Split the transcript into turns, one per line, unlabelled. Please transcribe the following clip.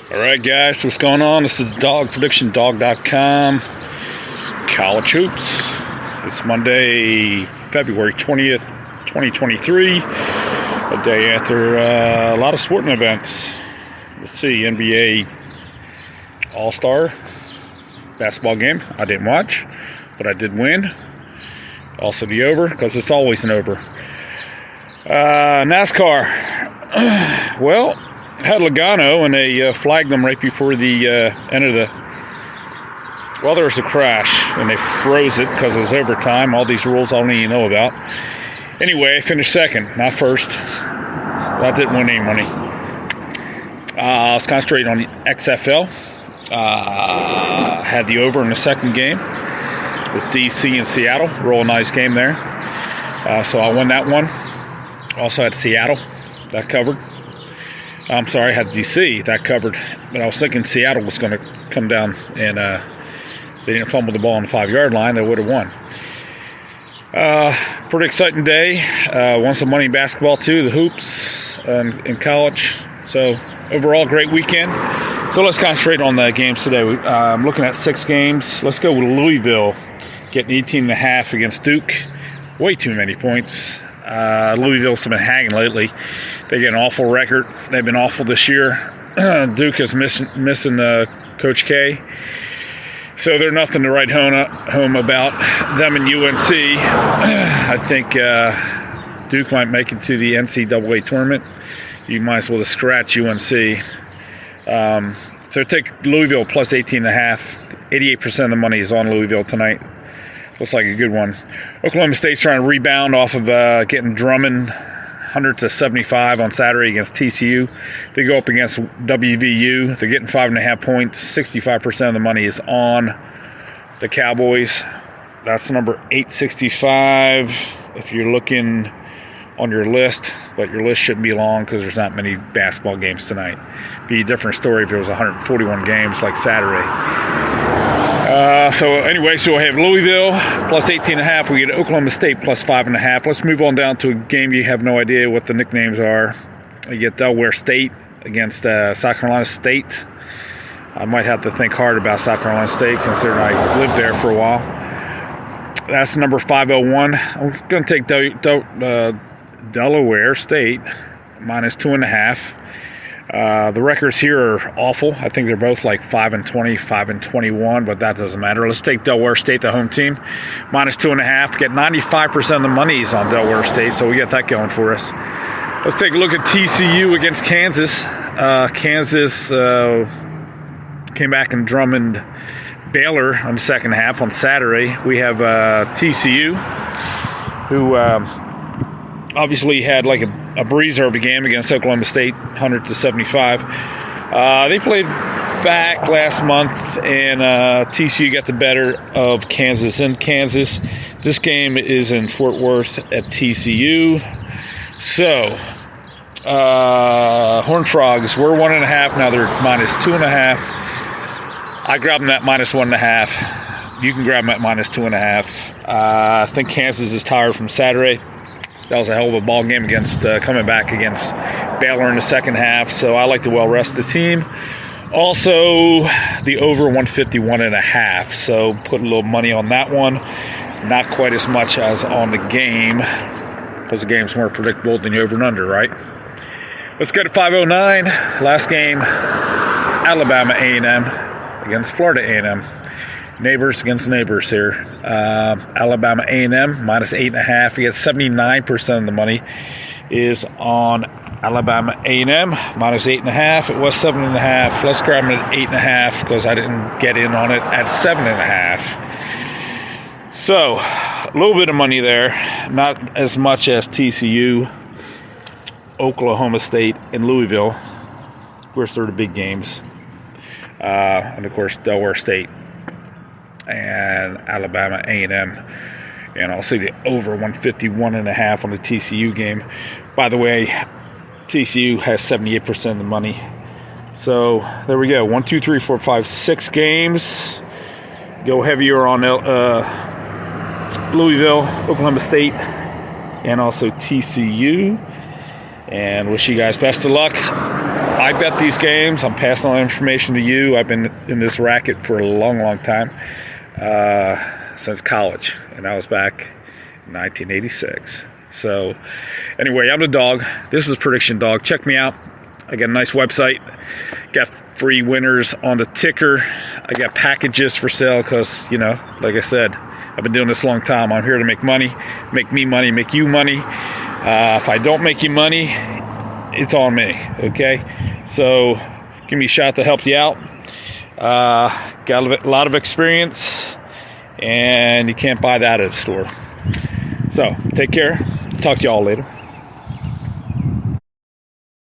All right, guys, what's going on? This is DogPredictionDog.com. College hoops. It's Monday, February 20th, 2023. A day after a lot of sporting events. Let's see, NBA All-Star basketball game. I didn't watch, but I did win. Also the over, because it's always an over. NASCAR. Well, had Logano, and they flagged them right before the end of the... Well, there was a crash, and they froze it because it was overtime. All these rules I don't even know about. Anyway, I finished second, not first. That didn't win any money. I was concentrating on the XFL. Had the over in the second game with DC and Seattle. Real nice game there. So I won that one. Also had Seattle. That covered. I'm sorry, I had DC. That covered. But I was thinking Seattle was going to come down and they didn't fumble the ball on the 5-yard line. They would have won. Pretty exciting day. Won some money in basketball too, the hoops in college. So overall, great weekend. So let's concentrate on the games today. I'm looking at 6 games. Let's go with Louisville getting 18.5 against Duke. Way too many points. Louisville's been hanging lately. They get an awful record. They've been awful this year. Duke is missing Coach K. So they're nothing to write home about them and UNC. I think Duke might make it to the NCAA tournament. You might as well just scratch UNC. So take Louisville plus 18.5. 88% of the money is on Louisville tonight. Looks like a good one. Oklahoma State's trying to rebound off of getting Drummond 100-75 on Saturday against TCU. They go up against WVU. They're getting 5.5 points. 65% of the money is on the Cowboys. That's number 865 if you're looking on your list, but your list shouldn't be long because there's not many basketball games tonight. Be a different story if it was 141 games like Saturday. So anyway, so I have Louisville plus 18.5. We get Oklahoma State plus 5.5. Let's move on down to a game you have no idea what the nicknames are. You get Delaware State against South Carolina State. I might have to think hard about South Carolina State considering I lived there for a while. That's number 501. I'm going to take Delaware State minus 2.5. The records here are awful. I think they're both like 5-20, 5-21, but that doesn't matter. Let's take Delaware State, the home team, minus 2.5. Get 95% of the money's on Delaware State, so we get that going for us. Let's take a look at TCU against Kansas. Kansas came back and Drummond Baylor on the second half on Saturday. We have TCU, who obviously had like a breezer of a game against Oklahoma State, 100-75. They played back last month, and TCU got the better of Kansas in Kansas. This game is in Fort Worth at TCU. So, Horned Frogs were 1.5. Now they're minus 2.5. I grabbed them at minus 1.5. You can grab them at minus 2.5. I think Kansas is tired from Saturday. That was a hell of a ball game against coming back against Baylor in the second half. So I like to well-rest the team. Also, the over 151.5. So put a little money on that one. Not quite as much as on the game because the game's more predictable than the over and under, right? Let's go to 509. Last game, Alabama A&M against Florida A&M. Neighbors against neighbors here. Alabama A&M minus 8.5. You get 79% of the money is on Alabama A&M minus 8.5. It was 7.5. Let's grab it at 8.5 because I didn't get in on it at 7.5. So a little bit of money there, not as much as TCU, Oklahoma State, and Louisville. Of course, they're the big games, and of course Delaware State and Alabama A&M. And I'll say the over 151.5 on the TCU game. By the way, TCU has 78% of the money. So there we go. 1, 2, 3, 4, 5, 6 games. Go heavier on Louisville, Oklahoma State, and also TCU. and wish you guys best of luck. I bet these games. I'm passing on information to you. I've been in this racket for a long, long time, since college, and I was back in 1986. So anyway, I'm the dog. This is Prediction Dog. Check me out. I got a nice website. Got free winners on the ticker. I got packages for sale because, like I said, I've been doing this a long time. I'm here to make money, make me money, make you money. If I don't make you money, it's on me, okay? So give me a shot to help you out. Got a lot of experience, and you can't buy that at a store. So take care. Talk to y'all later.